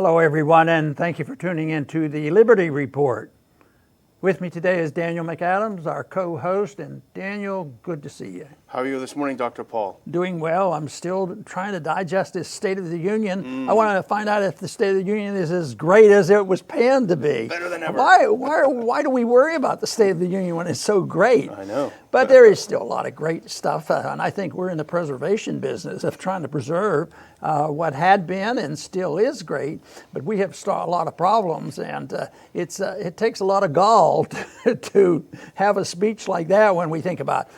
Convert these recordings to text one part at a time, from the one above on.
Hello, everyone, and thank you for tuning in to the Liberty Report. With me today is Daniel McAdams, our co-host, and Daniel, good to see you. How are you this morning, Dr. Paul? Doing well. I'm still trying to digest this State of the Union. I want to find out if the State of the Union is as great as it was panned to be. Better than ever. Why do we worry about the State of the Union when it's so great? I know. But there is still a lot of great stuff, and I think we're in the preservation business of trying to preserve what had been and still is great. But we have a lot of problems, and it takes a lot of gall to have a speech like that when we think about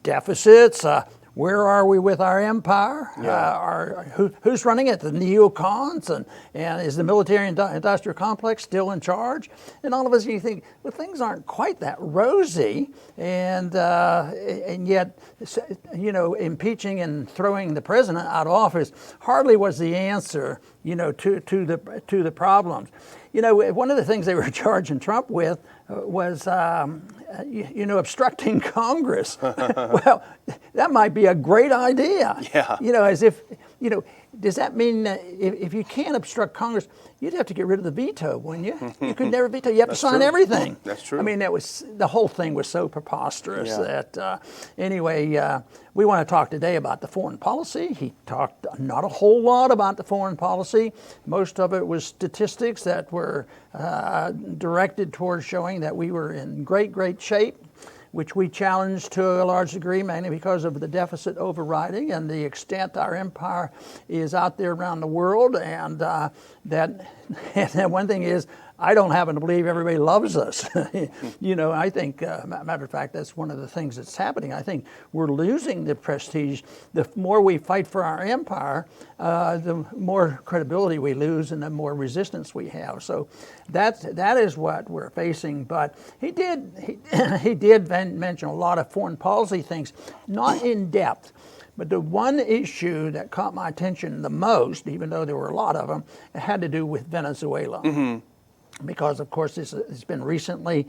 deficits. Where are we with our empire? Yeah. Who's running it? The Neocons, and is the military industrial complex still in charge? And all of us, you think, well, things aren't quite that rosy, and yet, you know, impeaching and throwing the president out of office hardly was the answer, you know, to the problems. You know, one of the things they were charging Trump with was, you know, obstructing Congress. Well, that might be a great idea. Yeah. You know, as if, you know, does that mean that if you can't obstruct Congress, you'd have to get rid of the veto, wouldn't you? You could never veto. You have to sign everything. That's true. I mean, the whole thing was so preposterous that, anyway, we want to talk today about the foreign policy. He talked not a whole lot about the foreign policy. Most of it was statistics that were directed towards showing that we were in great shape, which we challenged to a large degree, mainly because of the deficit overriding and the extent our empire is out there around the world. And that one thing is, I don't happen to believe everybody loves us. You know, I think, matter of fact, that's one of the things that's happening. I think we're losing the prestige. The more we fight for our empire, the more credibility we lose and the more resistance we have. So that is what we're facing. But he did mention a lot of foreign policy things, not in depth. But the one issue that caught my attention the most, even though there were a lot of them, it had to do with Venezuela. Mm-hmm. Because, of course, this has been recently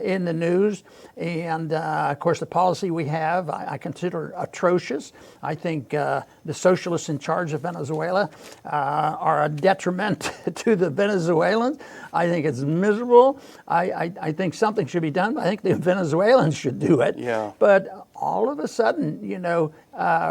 in the news. And, of course, the policy we have, I consider atrocious. I think the socialists in charge of Venezuela are a detriment to the Venezuelans. I think it's miserable. I think something should be done. I think the Venezuelans should do it. Yeah. But all of a sudden, you know,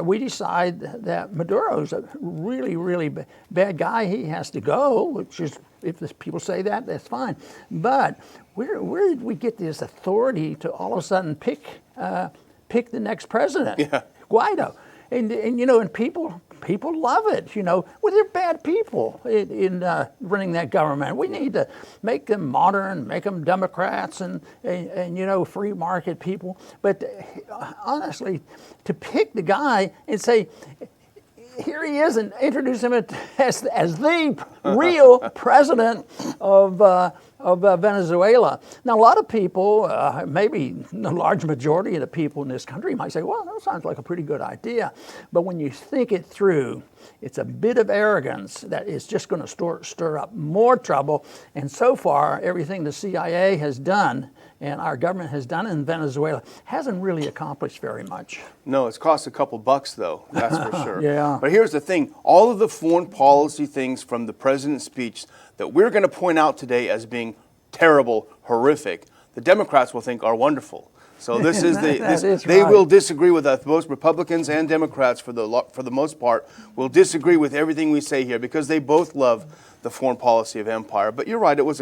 we decide that Maduro's a really bad guy. He has to go, which is, if people say that, that's fine. But where did we get this authority to all of a sudden pick the next president? Yeah. Guaido. And you know, and people love it, you know. Well, they're bad people in running that government. We need to make them modern, make them Democrats and you know, free market people. But honestly, to pick the guy and say, here he is, and introduce him as the real president of Venezuela. Now, a lot of people, maybe the large majority of the people in this country might say, well, that sounds like a pretty good idea. But when you think it through, it's a bit of arrogance that is just going to stir up more trouble. And so far, everything the CIA has done and our government has done in Venezuela hasn't really accomplished very much. No, it's cost a couple bucks, though, that's for sure. Yeah. But here's the thing. All of the foreign policy things from the president's speech that we're going to point out today as being terrible, horrific, the Democrats will think are wonderful. So this is they will disagree with us. Both Republicans and Democrats, for the most part, will disagree with everything we say here because they both love the foreign policy of empire. But you're right; it was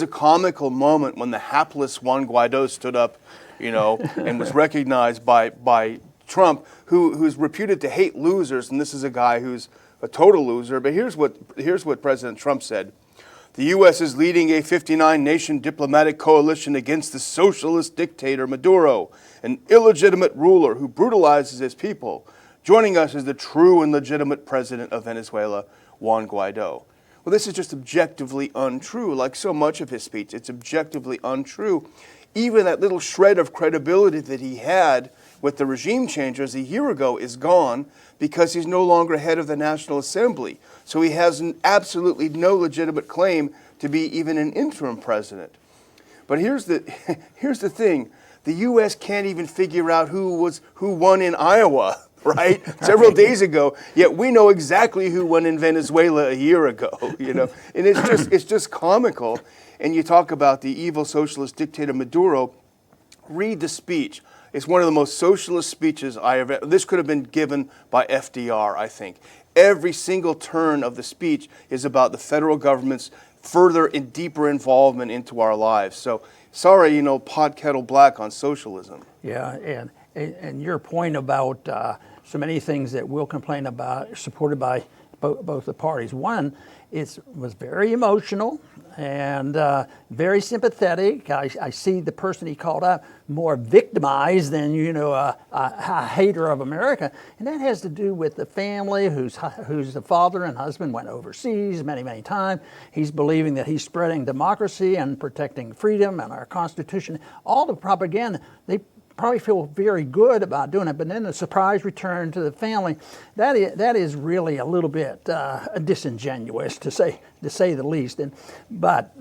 a comical moment when the hapless Juan Guaido stood up, you know, and was recognized by Trump, who's reputed to hate losers, and this is a guy who's a total loser. But here's what President Trump said. The U.S. is leading a 59-nation diplomatic coalition against the socialist dictator Maduro, an illegitimate ruler who brutalizes his people. Joining us is the true and legitimate president of Venezuela, Juan Guaido. Well, this is just objectively untrue. Like so much of his speech, it's objectively untrue. Even that little shred of credibility that he had with the regime changers a year ago is gone because he's no longer head of the National Assembly. So he has absolutely no legitimate claim to be even an interim president. But here's the thing. The U.S. can't even figure out who won in Iowa. right? Several days ago, yet we know exactly who won in Venezuela a year ago, and it's just comical. And you talk about the evil socialist dictator Maduro. Read the speech. It's one of the most socialist speeches I ever. This could have been given by FDR, I think. Every single turn of the speech is about the federal government's further and deeper involvement into our lives. So sorry, pot kettle black on socialism. Yeah, and your point about so many things that we'll complain about, supported by both the parties. One, was very emotional and very sympathetic. I see the person he called out more victimized than a hater of America, and that has to do with the family whose the father and husband went overseas many times. He's believing that he's spreading democracy and protecting freedom and our Constitution. All the propaganda, they probably feel very good about doing it, but then the surprise return to the family, that is really a little bit disingenuous to say the least. But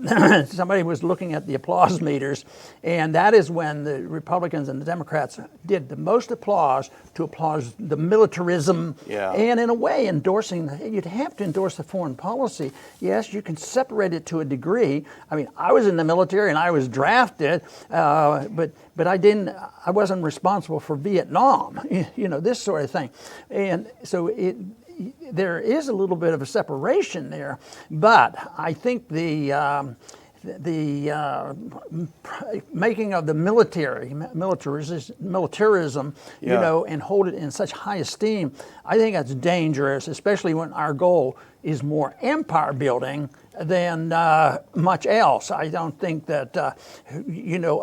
somebody was looking at the applause meters, and that is when the Republicans and the Democrats did the most applause to applaud the militarism, and in a way you'd have to endorse the foreign policy. Yes, you can separate it to a degree. I mean, I was in the military and I was drafted, but I wasn't responsible for Vietnam, this sort of thing. And so there is a little bit of a separation there, but I think the making of the militarism, and hold it in such high esteem, I think that's dangerous, especially when our goal is more empire building than much else. I don't think that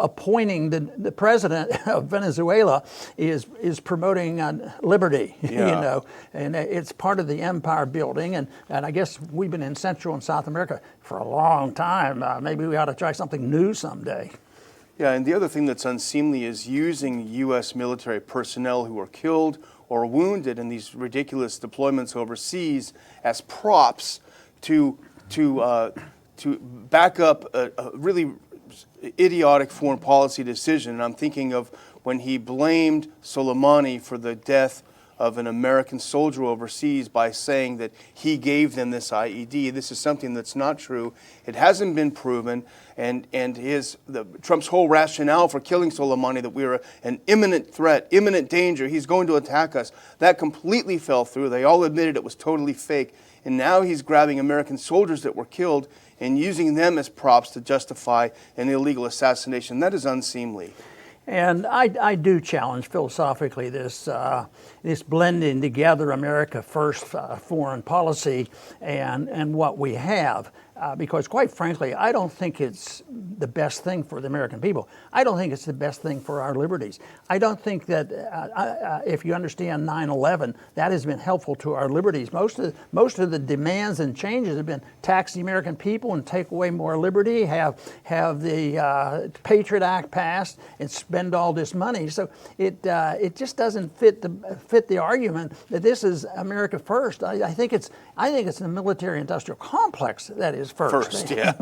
appointing the president of Venezuela is promoting liberty. And it's part of the empire building. And I guess we've been in Central and South America for a long time. Maybe we ought to try something new someday. Yeah, and the other thing that's unseemly is using U.S. military personnel who are killed or wounded in these ridiculous deployments overseas as props to back up a really idiotic foreign policy decision. And I'm thinking of when he blamed Soleimani for the death of an American soldier overseas by saying that he gave them this IED. This is something that's not true. It hasn't been proven. And Trump's whole rationale for killing Soleimani, that we were an imminent threat, imminent danger, he's going to attack us, that completely fell through. They all admitted it was totally fake. And now he's grabbing American soldiers that were killed and using them as props to justify an illegal assassination. That is unseemly. And I do challenge philosophically this blending together America first foreign policy and what we have. Because quite frankly, I don't think it's the best thing for the American people. I don't think it's the best thing for our liberties. I don't think that if you understand 9/11, that has been helpful to our liberties. Most of the demands and changes have been tax the American people and take away more liberty, have the Patriot Act passed and spend all this money. So it just doesn't fit the argument that this is America first. I think it's the military-industrial complex that is first. Yeah.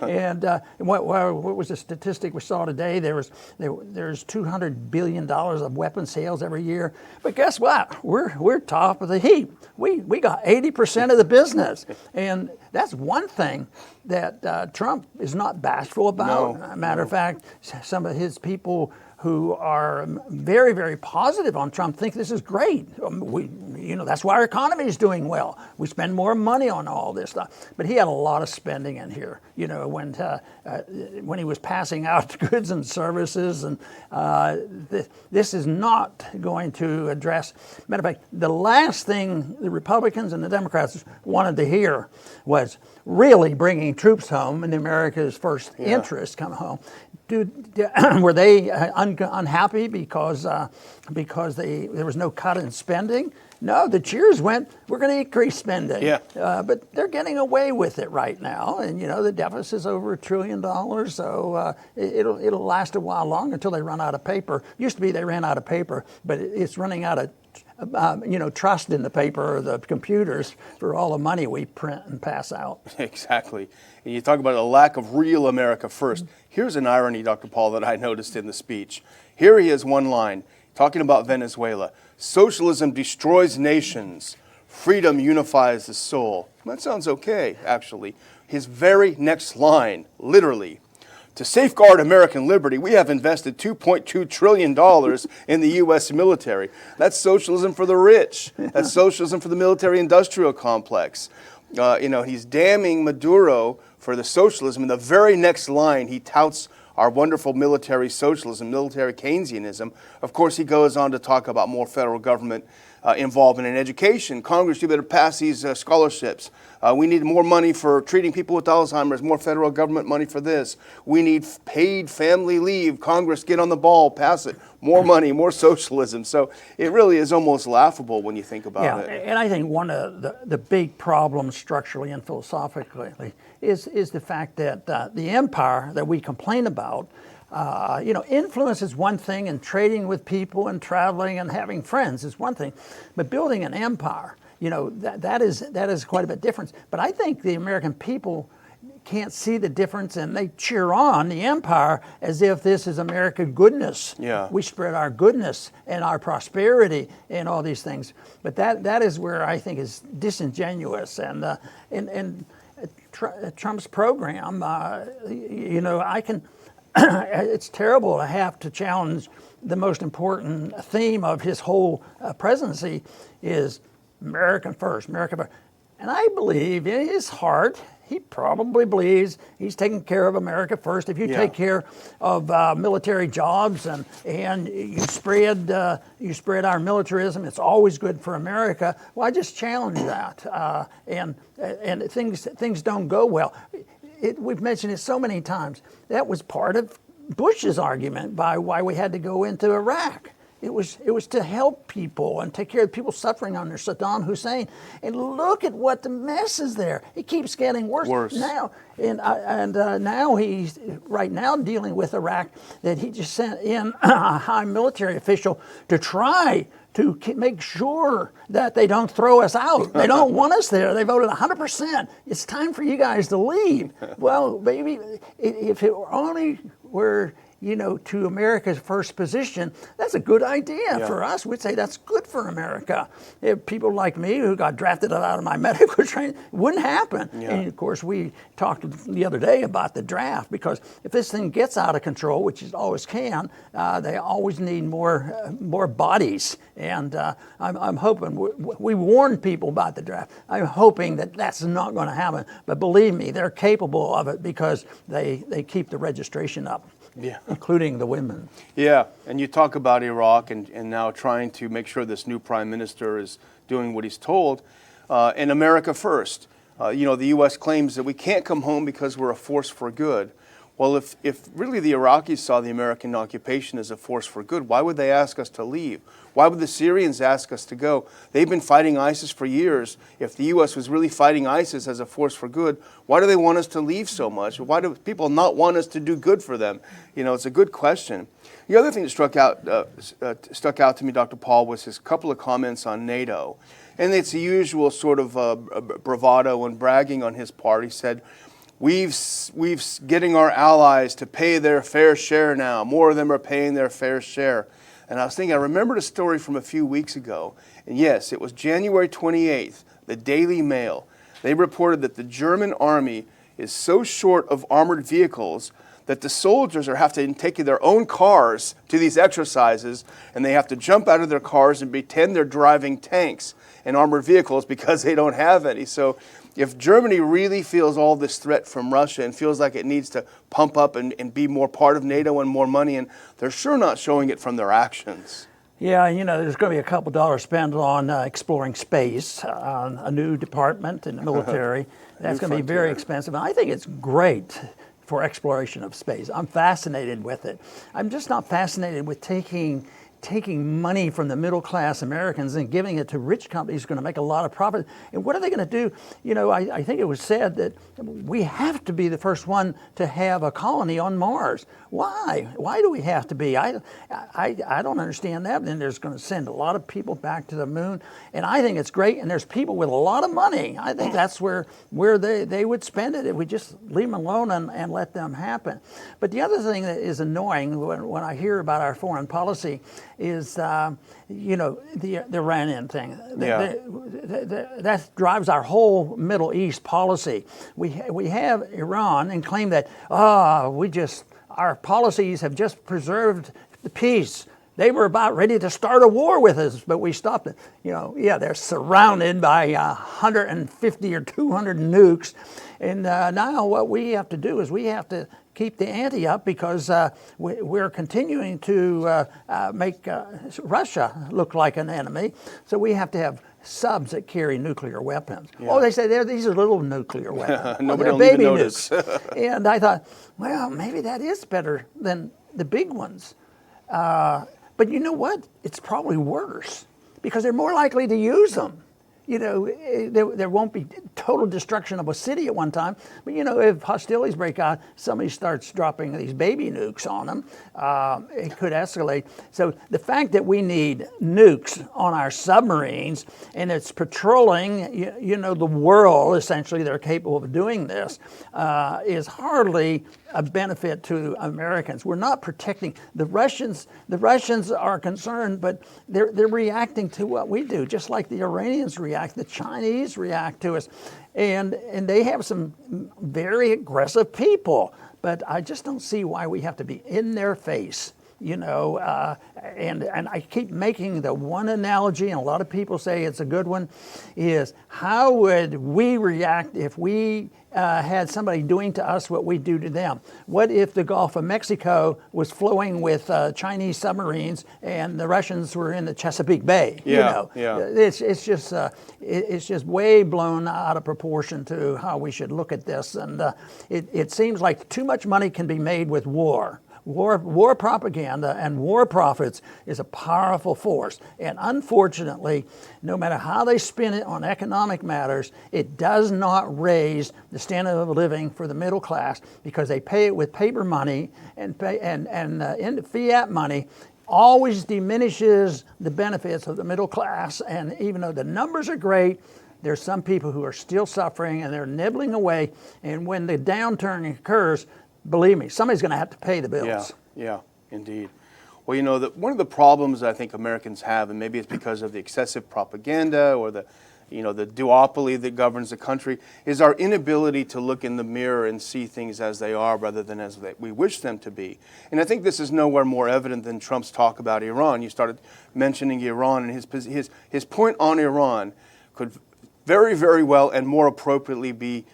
And what was the statistic we saw today? There's $200 billion of weapons sales every year. But guess what? We're top of the heap. We got 80% of the business, and that's one thing that Trump is not bashful about. Matter of fact, some of his people who are very, very positive on Trump think this is great. That's why our economy is doing well. We spend more money on all this stuff. But he had a lot of spending in here. When he was passing out goods and services, and this is not going to address. Matter of fact, the last thing the Republicans and the Democrats wanted to hear was really bringing troops home and America's first interest come home. Were they unhappy because there was no cut in spending? No, the cheers went, we're going to increase spending. But they're getting away with it right now. And, the deficit's over $1 trillion. So it'll last a while longer until they run out of paper. Used to be they ran out of paper, but it's running out of trust in the paper or the computers for all the money we print and pass out. Exactly. And you talk about a lack of real America first. Here's an irony, Dr. Paul, that I noticed in the speech. Here he has one line. talking about Venezuela. Socialism destroys nations. Freedom unifies the soul. That sounds okay, actually. His very next line, literally, to safeguard American liberty, we have invested $2.2 trillion in the U.S. military. That's socialism for the rich. That's socialism for the military-industrial complex. He's damning Maduro for the socialism. In the very next line, he touts our wonderful military socialism, military Keynesianism. Of course, he goes on to talk about more federal government involvement in education. Congress, you better pass these scholarships. We need more money for treating people with Alzheimer's, more federal government money for this. We need paid family leave. Congress, get on the ball, pass it. More money, more socialism. So it really is almost laughable when you think about it. And I think one of the big problems structurally and philosophically is the fact that the empire that we complain about, influence is one thing, and trading with people and traveling and having friends is one thing, but building an empire, that is quite a bit different. But I think the American people can't see the difference, and they cheer on the empire as if this is American goodness. Yeah. We spread our goodness and our prosperity and all these things. But that is where I think is disingenuous, and Trump's program, I can. It's terrible to have to challenge the most important theme of his whole presidency is American first, America first. And I believe in his heart, he probably believes he's taking care of America first. If you take care of military jobs and you spread our militarism, it's always good for America. Well, I just challenge that, and things don't go well. We've mentioned it so many times. That was part of Bush's argument by why we had to go into Iraq. It was to help people and take care of people suffering under Saddam Hussein. And look at what the mess is there. It keeps getting worse. Now. Now he's right now dealing with Iraq, that he just sent in a high military official to try to make sure that they don't throw us out. They don't want us there. They voted 100%. It's time for you guys to leave. Well, maybe if it only were to America's first position, that's a good idea for us. We'd say that's good for America. If people like me who got drafted out of my medical training, it wouldn't happen. Yeah. And of course, we talked the other day about the draft, because if this thing gets out of control, which it always can, they always need more bodies. And I'm hoping, we warned people about the draft. I'm hoping that that's not going to happen. But believe me, they're capable of it because they keep the registration up. Yeah, including the women. Yeah, and you talk about Iraq and now trying to make sure this new prime minister is doing what he's told. And America first. The U.S. claims that we can't come home because we're a force for good. Well, if really the Iraqis saw the American occupation as a force for good, why would they ask us to leave? Why would the Syrians ask us to go? They've been fighting ISIS for years. If the U.S. was really fighting ISIS as a force for good, why do they want us to leave so much? Why do people not want us to do good for them? It's a good question. The other thing that stuck out to me, Dr. Paul, was his couple of comments on NATO. And it's the usual sort of bravado and bragging on his part. He said, We've getting our allies to pay their fair share now. More of them are paying their fair share. And I was thinking, I remembered a story from a few weeks ago. And yes, it was January 28th, the Daily Mail. They reported that the German army is so short of armored vehicles that the soldiers have to take their own cars to these exercises, and they have to jump out of their cars and pretend they're driving tanks and armored vehicles because they don't have any. So if Germany really feels all this threat from Russia and feels like it needs to pump up and be more part of NATO and more money, and they're sure not showing it from their actions. Yeah, there's going to be a couple dollars spent on exploring space, a new department in the military. That's going to be very expensive. And I think it's great for exploration of space. I'm fascinated with it. I'm just not fascinated with taking money from the middle class Americans and giving it to rich companies who are going to make a lot of profit. And what are they going to do? I think it was said that we have to be the first one to have a colony on Mars. Why? Why do we have to be? I don't understand that. Then there's going to send a lot of people back to the moon. And I think it's great. And there's people with a lot of money. I think that's where they would spend it if we just leave them alone and let them happen. But the other thing that is annoying when I hear about our foreign policy the Iranian thing. Yeah. That drives our whole Middle East policy. We have Iran and claim that our policies have just preserved the peace. They were about ready to start a war with us, but we stopped it. They're surrounded by 150 or 200 nukes, and now what we have to do is we have to keep the ante up because we're continuing to make Russia look like an enemy. So we have to have subs that carry nuclear weapons. Yeah. Oh, they say these are little nuclear weapons. Nobody will baby even notice. nukes. And I thought, well, maybe that is better than the big ones. But you know what? It's probably worse because they're more likely to use them. There won't be total destruction of a city at one time, but if hostilities break out, somebody starts dropping these baby nukes on them, it could escalate. So the fact that we need nukes on our submarines and it's patrolling, the world, essentially, they're capable of doing this, is hardly a benefit to Americans. We're not protecting the Russians. The Russians are concerned, but they're reacting to what we do, just like the Iranians react, the Chinese react to us, and they have some very aggressive people. But I just don't see why we have to be in their face. And I keep making the one analogy, and a lot of people say it's a good one, is how would we react if we had somebody doing to us what we do to them? What if the Gulf of Mexico was flowing with Chinese submarines and the Russians were in the Chesapeake Bay? Yeah. It's just way blown out of proportion to how we should look at this, and it seems like too much money can be made with war. War propaganda and war profits is a powerful force. And unfortunately, no matter how they spin it on economic matters, it does not raise the standard of living for the middle class because they pay it with paper money and fiat money always diminishes the benefits of the middle class. And even though the numbers are great, there's some people who are still suffering and they're nibbling away. And when the downturn occurs, believe me, somebody's going to have to pay the bills. Yeah, indeed. Well, one of the problems I think Americans have, and maybe it's because of the excessive propaganda or the duopoly that governs the country, is our inability to look in the mirror and see things as they are rather than as we wish them to be. And I think this is nowhere more evident than Trump's talk about Iran. You started mentioning Iran, and his point on Iran could very, very well and more appropriately be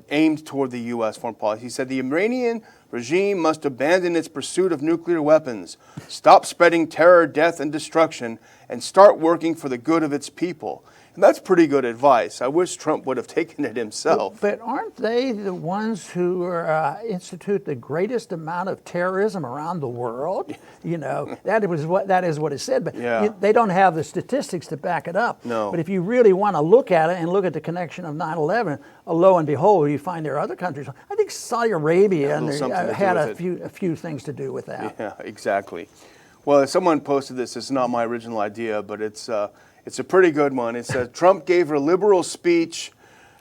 aimed toward the U.S. foreign policy. He said the Iranian regime must abandon its pursuit of nuclear weapons, stop spreading terror, death, and destruction, and start working for the good of its people. And that's pretty good advice. I wish Trump would have taken it himself. But aren't they the ones who institute the greatest amount of terrorism around the world? That is what it said. But they don't have the statistics to back it up. No. But if you really want to look at it and look at the connection of 9/11, lo and behold, you find there are other countries. I think Saudi Arabia had a few things to do with that. Yeah, exactly. Well, someone posted this. It's not my original idea, but it's a pretty good one. It says, Trump gave a liberal speech,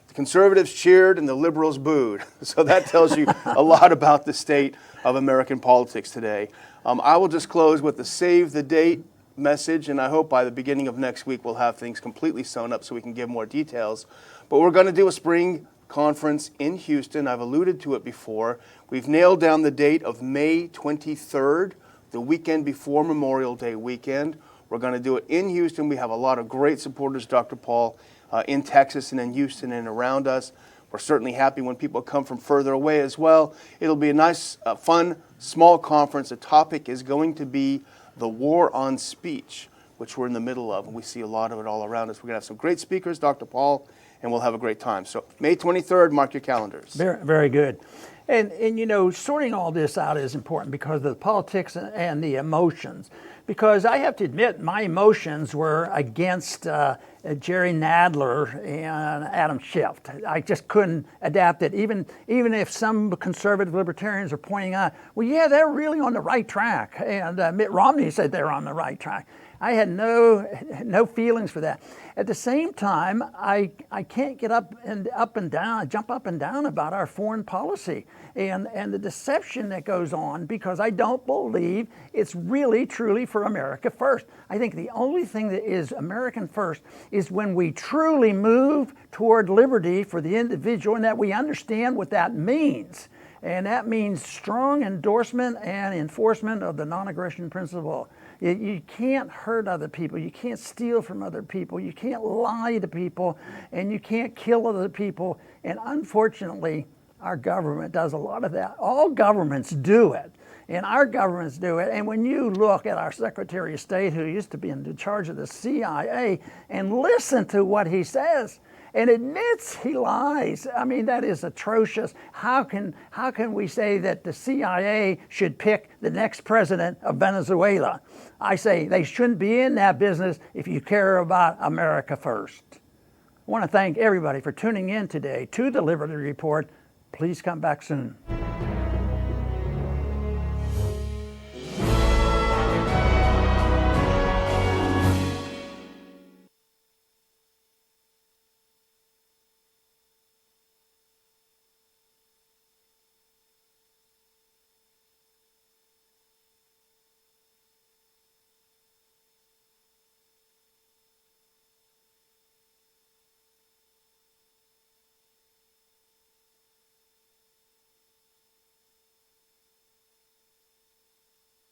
the conservatives cheered, and the liberals booed. So that tells you a lot about the state of American politics today. I will just close with the save the date message, and I hope by the beginning of next week we'll have things completely sewn up so we can give more details. But we're going to do a spring conference in Houston. I've alluded to it before. We've nailed down the date of May 23rd, the weekend before Memorial Day weekend. We're going to do it in Houston. We have a lot of great supporters, Dr. Paul, in Texas and in Houston and around us. We're certainly happy when people come from further away as well. It'll be a nice, fun, small conference. The topic is going to be the war on speech, which we're in the middle of, and we see a lot of it all around us. We're going to have some great speakers, Dr. Paul, and we'll have a great time. So May 23rd, mark your calendars. Very, very good. And sorting all this out is important because of the politics and the emotions. Because I have to admit, my emotions were against Jerry Nadler and Adam Schiff. I just couldn't adapt it. Even if some conservative libertarians are pointing out, well, yeah, they're really on the right track. And Mitt Romney said they're on the right track. I had no feelings for that. At the same time, I can't get jump up and down about our foreign policy and the deception that goes on, because I don't believe it's really truly for America first. I think the only thing that is American first is when we truly move toward liberty for the individual, and that we understand what that means. And that means strong endorsement and enforcement of the non-aggression principle. You can't hurt other people. You can't steal from other people. You can't lie to people. And you can't kill other people. And unfortunately, our government does a lot of that. All governments do it. And our governments do it. And when you look at our Secretary of State, who used to be in charge of the CIA, and listen to what he says, and admits he lies. I mean, that is atrocious. How can we say that the CIA should pick the next president of Venezuela? I say they shouldn't be in that business if you care about America first. I want to thank everybody for tuning in today to the Liberty Report. Please come back soon.